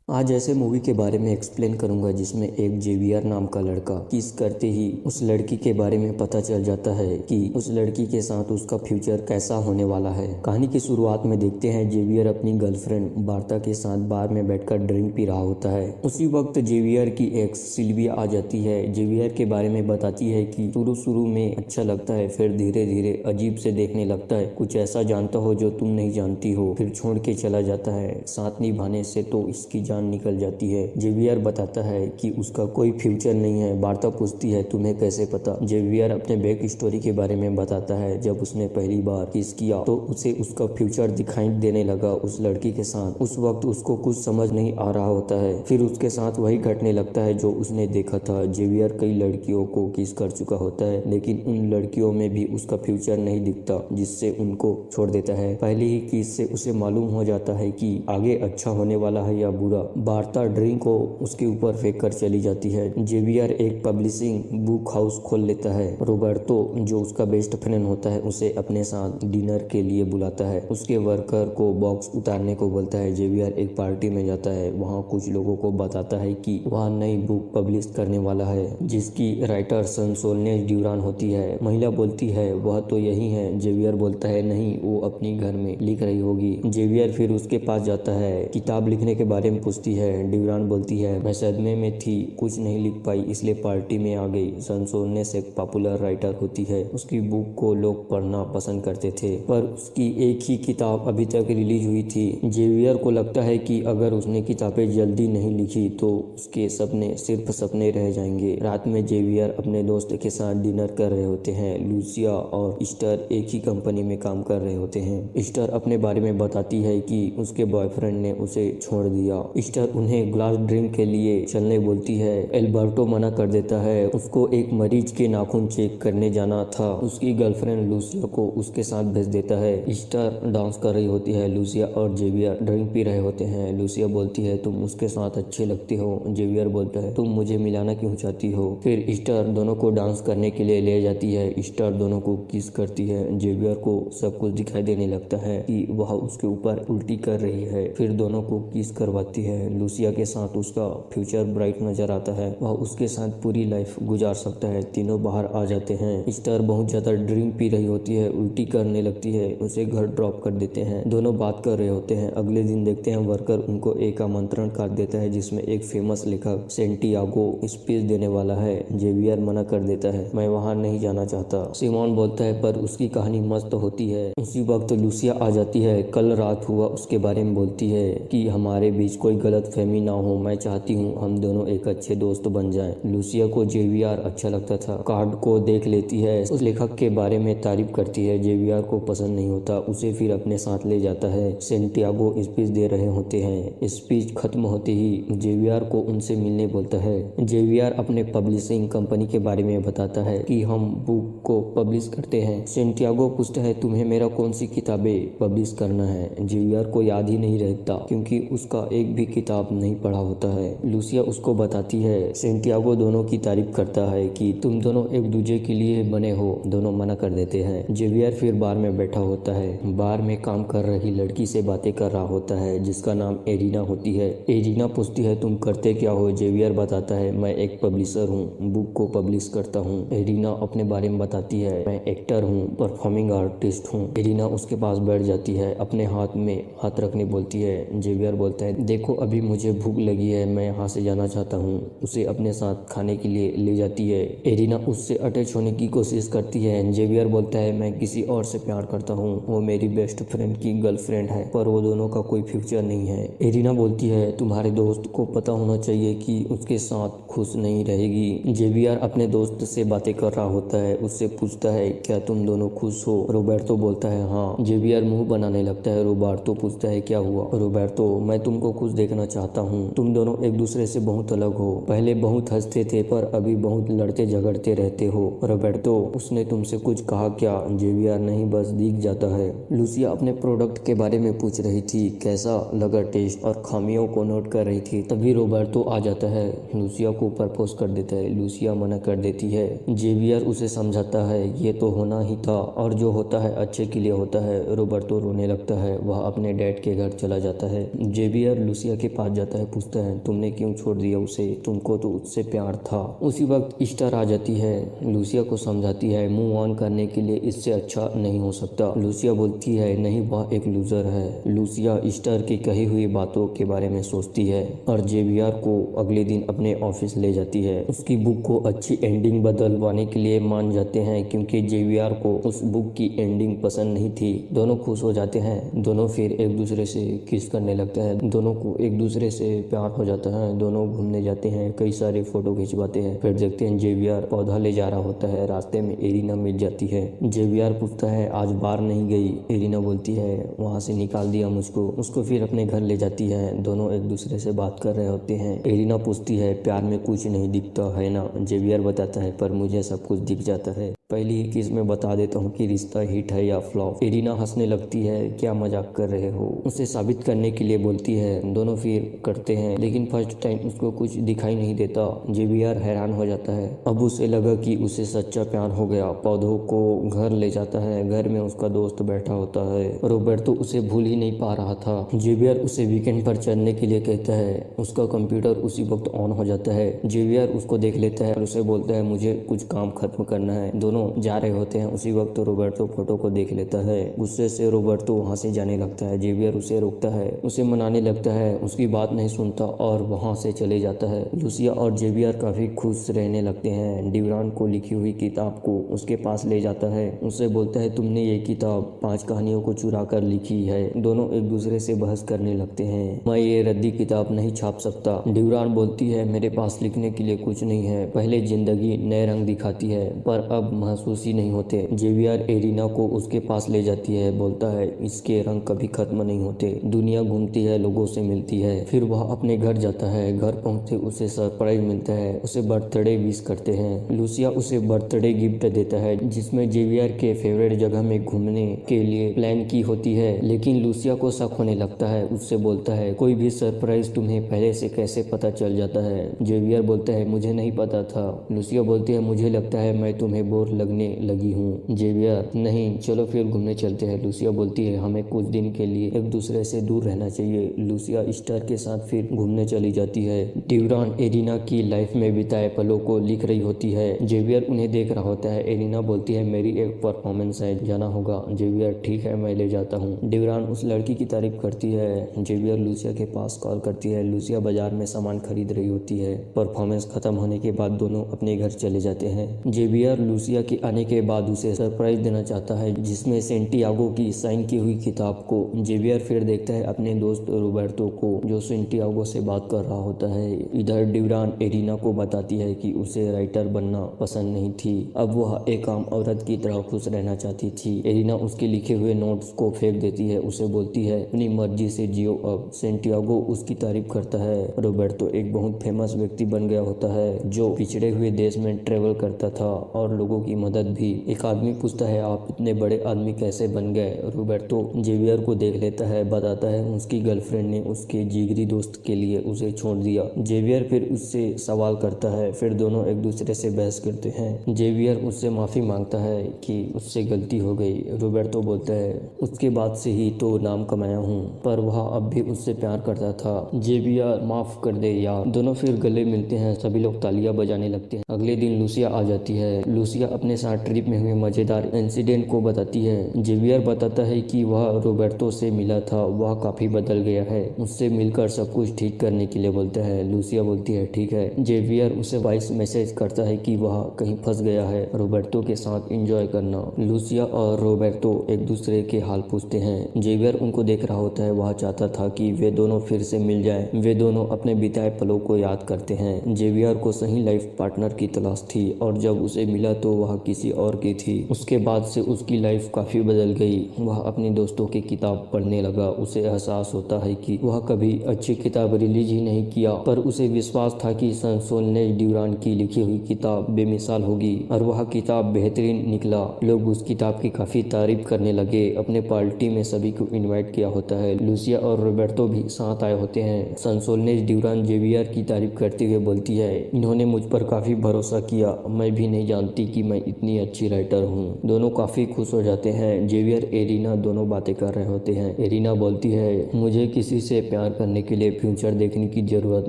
आज ऐसे मूवी के बारे में एक्सप्लेन करूंगा जिसमें एक जेवियर नाम का लड़का किस करते ही उस लड़की के बारे में पता चल जाता है कि उस लड़की के साथ उसका फ्यूचर कैसा होने वाला है। कहानी की शुरुआत में देखते हैं जेवियर अपनी गर्लफ्रेंड बार्ता के साथ बार में बैठकर ड्रिंक पी रहा होता है। उसी वक्त जेवियर की एक्स सिल्विया आ जाती है। जेवियर के बारे में बताती है कि शुरू में अच्छा लगता है, फिर धीरे धीरे अजीब से देखने लगता है, कुछ ऐसा जानता हो जो तुम नहीं जानती हो, फिर छोड़ के चला जाता है। साथ निभाने से तो इसकी जान निकल जाती है। जेवियर बताता है कि उसका कोई फ्यूचर नहीं है। बार्ता पूछती है तुम्हें कैसे पता। जेवियर अपने बैक स्टोरी के बारे में बताता है। जब उसने पहली बार किस किया तो उसे उसका फ्यूचर दिखाई देने लगा उस लड़की के साथ। उस वक्त उसको कुछ समझ नहीं आ रहा होता है, फिर उसके साथ वही घटने लगता है जो उसने देखा था। जेवियर कई लड़कियों को किस कर चुका होता है, लेकिन उन लड़कियों में भी उसका फ्यूचर नहीं दिखता, जिससे उनको छोड़ देता है। पहले ही किस से उसे मालूम हो जाता है कि आगे अच्छा होने वाला है या बुरा। बार्ता ड्रिंक को उसके ऊपर फेंक कर चली जाती है। जेवियर एक पब्लिशिंग बुक हाउस खोल लेता है। रोबर्टो जो उसका बेस्ट फ्रेंड होता है उसे अपने साथ डिनर के लिए बुलाता है। उसके वर्कर को बॉक्स उतारने को बोलता है। जेवियर एक पार्टी में जाता है। वहाँ कुछ लोगों को बताता है कि वह नई बुक पब्लिश करने वाला है जिसकी राइटर सोल्नेस ड्यूरान होती है। महिला बोलती है वह तो यही है। जेवियर बोलता है नहीं, वो अपनी घर में लिख रही होगी। जेवियर फिर उसके पास जाता है, किताब लिखने के बारे में पूछती है। ड्यूरान बोलती है मैं सदमे में थी, कुछ नहीं लिख पाई, इसलिए पार्टी में आ गई। सोल्नेस एक पॉपुलर राइटर होती है, उसकी बुक को लोग पढ़ना पसंद करते थे, पर उसकी एक ही किताब अभी तक रिलीज हुई थी। जेवियर को लगता है कि अगर उसने किताबें जल्दी नहीं लिखी तो उसके सपने सिर्फ सपने रह जाएंगे। रात में जेवियर अपने दोस्त के साथ डिनर कर रहे होते हैं। लूसिया और ईस्टर एक ही कंपनी में काम कर रहे होते हैं। ईस्टर अपने बारे में बताती है कि उसके बॉयफ्रेंड ने उसे छोड़ दिया। ईस्टर उन्हें ग्लास ड्रिंक के लिए चलने बोलती है। एल्बर्टो मना कर देता है, उसको एक मरीज के नाखून चेक करने जाना था। उसकी गर्लफ्रेंड लूसिया को उसके साथ भेज देता है। ईस्टर डांस कर रही होती है। लूसिया और जेवियर ड्रिंक पी रहे होते हैं। लूसिया बोलती है तुम उसके साथ अच्छे लगते हो। जेवियर बोलता है तुम मुझे मिलाना क्यों चाहती हो। फिर ईस्टर दोनों को डांस करने के लिए ले जाती है। ईस्टर दोनों को किस करती है। जेवियर को सब कुछ दिखाई देने लगता है कि वह उसके ऊपर उल्टी कर रही है। फिर दोनों को किस करवाती है। लूसिया के साथ उसका फ्यूचर ब्राइट नजर आता है, वह उसके साथ पूरी लाइफ गुजार सकता है। तीनों बाहर आ जाते हैं। ईस्टर बहुत ज्यादा ड्रिंक पी रही होती है, उल्टी करने लगती है, उसे घर ड्रॉप कर देते हैं। दोनों बात कर रहे होते हैं। अगले दिन देखते हैं वर्कर उनको एक आमंत्रण कार्ड देता है जिसमें एक फेमस लेखक सेंटियागो स्पीच देने वाला है। जेवियर मना कर देता है, मैं वहाँ नहीं जाना चाहता। सिमोन बोलता है पर उसकी कहानी मस्त होती है। उसी वक्त लूसिया आ जाती है। कल रात हुआ उसके बारे में बोलती है कि हमारे बीच कोई गलत फहमी ना हो, मैं चाहती हूँ हम दोनों एक अच्छे दोस्त बन जाएं। लूसिया को जेवियर अच्छा लगता था। कार्ड को देख लेती है, उस लेखक के बारे में तारीफ करती है। जेवियर को पसंद नहीं होता, उसे फिर अपने साथ ले जाता है। सेंटियागो स्पीच दे रहे होते हैं। स्पीच खत्म होते ही जेवियर को उनसे मिलने बोलता है। जेवियर अपने पब्लिशिंग कंपनी के बारे में बताता है कि हम बुक को पब्लिश करते हैं। सेंटियागो पूछता है तुम्हें मेरा कौन सी किताबें पब्लिश करना है। जेवियर को याद ही नहीं रहता क्योंकि उसका एक भी किताब नहीं पढ़ा होता है। लूसिया उसको बताती है। सेंटियागो दोनों की तारीफ करता है कि तुम दोनों एक दूसरे के लिए बने हो। दोनों मना कर देते हैं। जेवियर फिर बार में बैठा होता है। बार में काम कर रही लड़की से बातें कर रहा होता है जिसका नाम एरिना होती है। एरिना पूछती है तुम करते क्या हो। जेवियर बताता है मैं एक पब्लिशर हूँ, बुक को पब्लिश करता हूँ। एरिना अपने बारे में बताती है मैं एक्टर हूँ, परफॉर्मिंग आर्टिस्ट हूँ। एरिना उसके पास बैठ जाती है, अपने हाथ में हाथ रखने बोलती है। जेवियर बोलता है देखो अभी मुझे भूख लगी है, मैं यहाँ से जाना चाहता हूँ। उसे अपने साथ खाने के लिए ले जाती है। एरिना उससे अटैच होने की कोशिश करती है। जेवियर बोलता है मैं किसी और से प्यार करता हूँ, वो मेरी बेस्ट फ्रेंड की गर्लफ्रेंड है, पर वो दोनों का कोई फ्यूचर नहीं है। एरिना बोलती है तुम्हारे दोस्त को पता होना चाहिए कि उसके साथ खुश नहीं रहेगी। जेवियर अपने दोस्त से बातें कर रहा होता है, उससे पूछता है क्या तुम दोनों खुश हो। रोबर्टो बोलता है हाँ। जेवियर मुंह बनाने लगता है। रोबर्टो पूछता है क्या हुआ। रोबर्टो मैं तुमको खुश देखना चाहता हूँ, तुम दोनों एक दूसरे से बहुत अलग हो। पहले बहुत हंसते थे पर अभी बहुत लड़ते झगड़ते रहते हो। रोबर्टो उसने तुमसे कुछ कहा क्या। जेवियर नहीं बस दिख जाता है। लूसिया अपने प्रोडक्ट के बारे में पूछ रही थी, कैसा लगा टेस्ट, और खामियों को नोट कर रही थी। तभी रोबर्टो आ जाता है। लूसिया को प्रपोज कर देता है। लूसिया मना कर देती है। जेवियर उसे समझाता है ये तो होना ही था और जो होता है अच्छे के लिए होता है। रोबर्टो रोने लगता है। वह अपने डैड के घर चला जाता है। जेवियर लूसिया के पास जाता है, पूछता है तुमने क्यों छोड़ दिया उसे, तुमको तो उससे प्यार था। उसी वक्त स्टार आ जाती है, लूसिया को समझाती है मूव ऑन करने के लिए इससे अच्छा नहीं हो सकता। लूसिया बोलती है नहीं, वह एक लूजर है। लूसिया स्टार की कही हुई बातों के बारे में सोचती है और जेवियर को अगले दिन अपने ऑफिस ले जाती है। उसकी बुक को अच्छी एंडिंग बदलवाने के लिए मान जाते हैं क्योंकि जेवियर को उस बुक की एंडिंग पसंद नहीं थी। दोनों खुश हो जाते हैं, दोनों फिर एक दूसरे से किस करने लगते हैं, दोनों को एक दूसरे से प्यार हो जाता है। दोनों घूमने जाते हैं, कई सारे फोटो खिंचवाते हैं। फिर देखते हैं जेवियर पौधा ले जा रहा होता है, रास्ते में एरिना मिल जाती है। जेवियर पूछता है आज बार नहीं गई। एरिना बोलती है वहाँ से निकाल दिया मुझको। उसको फिर अपने घर ले जाती है, दोनों एक दूसरे से बात कर रहे होते हैं। एरिना पूछती है प्यार में कुछ नहीं दिखता है ना। जेवियर बताता है पर मुझे सब कुछ दिख जाता है, पहली ही किस में बता देता हूँ कि रिश्ता हिट है या फ्लॉप। एरिना हंसने लगती है, क्या मजाक कर रहे हो, उसे साबित करने के लिए बोलती है। दोनों फिर करते हैं लेकिन फर्स्ट टाइम उसको कुछ दिखाई नहीं देता। जेवियर हैरान हो जाता है, अब उसे लगा कि उसे सच्चा प्यार हो गया। पौधों को घर ले जाता है, घर में उसका दोस्त बैठा होता है। रोबर्टो उसे भूल ही नहीं पा रहा था। जेवियर उसे वीकेंड पर चलने के लिए कहता है, उसका कंप्यूटर उसी वक्त ऑन हो जाता है। जेवियर उसको देख लेता है और उसे बोलता है मुझे कुछ काम खत्म करना है। दोनों जा रहे होते हैं, उसी वक्त रोबर्टो फोटो को देख लेता है। गुस्से से रोबर्टो वहाँ से जाने लगता है। जेवियर उसे रोकता है, उसे मनाने लगता है, उसकी बात नहीं सुनता और वहाँ से चले जाता है। लूसिया और जेवियर काफी खुश रहने लगते हैं। ड्यूरान को लिखी हुई किताब को उसके पास ले जाता है, उससे बोलता है तुमने ये किताब 5 कहानियों को चुरा कर लिखी है। दोनों एक दूसरे से बहस करने लगते हैं, मैं ये रद्दी किताब नहीं छाप सकता। ड्यूरान बोलती है मेरे पास लिखने के लिए कुछ नहीं है, पहले जिंदगी नए रंग दिखाती है पर अब महसूस ही नहीं होते। जेवियर एरिना को उसके पास ले जाती है, बोलता है इसके रंग कभी खत्म नहीं होते, दुनिया घूमती है, लोगों से मिलती है। फिर वह अपने घर जाता है, घर पहुंचते उसे सरप्राइज मिलता है, उसे बर्थडे विश करते हैं। लूसिया उसे बर्थडे गिफ्ट देता है जिसमें जेवियर के फेवरेट जगह में घूमने के लिए प्लान की होती है। लेकिन लूसिया को शक होने लगता है, उससे बोलता है कोई भी सरप्राइज तुम्हें पहले से कैसे पता चल जाता है। जेवियर बोलता है मुझे नहीं पता था। लूसिया बोलती है मुझे लगता है मैं तुम्हें बोर लगने लगी हूँ। जेवियर नहीं, चलो फिर घूमने चलते हैं। लूसिया बोलती है हमें कुछ दिन के लिए एक दूसरे से दूर रहना चाहिए। लूसिया स्टार के साथ फिर घूमने चली जाती है। ड्यूरान एरिना की लाइफ में बिताए पलों को लिख रही होती है। जेवियर उन्हें देख रहा होता है। एरिना बोलती है मेरी एक परफॉर्मेंस है, जाना होगा। जेवियर ठीक है मैं ले जाता हूँ। ड्यूरान उस लड़की की तारीफ करती है। जेवियर लूसिया के पास कॉल करती है। लूसिया बाजार में सामान खरीद रही होती है। परफॉर्मेंस खत्म होने के बाद दोनों अपने घर चले जाते हैं। जेवियर लूसिया के आने के बाद उसे सरप्राइज देना चाहता है जिसमें सेंटियागो की साइन की हुई किताब को। जेवियर फिर देखता है अपने दोस्त रोबर्टो को जो सेंटियागो से बात कर रहा होता है। इधर ड्यूरान एरिना को बताती है कि उसे राइटर बनना पसंद नहीं थी, अब वह एक आम औरत की तरह खुश रहना चाहती थी। एरिना उसके लिखे हुए नोट्स को फेंक देती है, उसे बोलती है अपनी मर्जी से जियो अब। सेंटियागो उसकी तारीफ करता है। रोबर्टो एक बहुत फेमस व्यक्ति बन गया होता है जो पिछड़े हुए देश में ट्रेवल करता था और लोगों की मदद भी। एक आदमी पूछता है आप इतने बड़े आदमी कैसे बन गए। रोबर्टो जेवियर को देख लेता है, बताता है उसकी गर्लफ्रेंड ने उसके जिगरी दोस्त के लिए उसे छोड़ दिया। जेवियर फिर उससे सवाल करता है, फिर दोनों एक दूसरे से बहस करते हैं। जेवियर उससे माफी मांगता है कि उससे गलती हो गई। रोबर्टो बोलता है उसके बाद से ही तो नाम कमाया हूँ, पर वह अब भी उससे प्यार करता था। जेवियर माफ कर दे यार। दोनों फिर गले मिलते हैं, सभी लोग तालियां बजाने लगते हैं। अगले दिन लूसिया आ जाती है। लूसिया अपने साथ ट्रिप में हुए मजेदार इंसिडेंट को बताती है। जेवियर बताता है कि वह रोबर्टो से मिला था, वह काफी बदल गया है, उससे मिलकर सब कुछ ठीक करने के लिए बोलता है। लूसिया बोलती है ठीक है। जेवियर उसे वॉइस मैसेज करता है कि वह कहीं फंस गया है, रोबर्टो के साथ एंजॉय करना। लूसिया और रोबर्टो एक दूसरे के हाल पूछते हैं। जेवियर उनको देख रहा होता है, वह चाहता था कि वे दोनों फिर से मिल जाएं। वे दोनों अपने बिताए पलों को याद करते हैं। जेवियर को सही लाइफ पार्टनर की तलाश थी और जब उसे मिला तो वह किसी और की थी। उसके बाद से उसकी लाइफ काफी बदल गई। वह अपने दोस्तों की किताब पढ़ने लगा। उसे एहसास होता है कि वह कभी अच्छी किताब रिलीज ही नहीं किया, पर उसे विश्वास था कि संसोलनेस ड्यूरान की लिखी हुई किताब बेमिसाल होगी और वह किताब बेहतरीन निकला। लोग उस किताब की काफी तारीफ करने लगे। अपने पार्टी में सभी को इनवाइट किया होता है। लूसिया और रोबर्टो भी साथ आए होते हैं। संसोलनेस ड्यूरान जेवियर की तारीफ करते हुए बोलती है इन्होंने मुझ पर काफी भरोसा किया, मैं भी नहीं जानती कि मैं मैं इतनी अच्छी राइटर हूँ। दोनों काफी खुश हो जाते हैं। जेवियर एरिना दोनों बातें कर रहे होते हैं। एरिना बोलती है, मुझे किसी से प्यार करने के लिए फ्यूचर देखने की जरूरत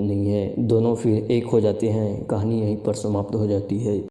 नहीं है। दोनों फिर एक हो जाते हैं। कहानी यहीं पर समाप्त हो जाती है।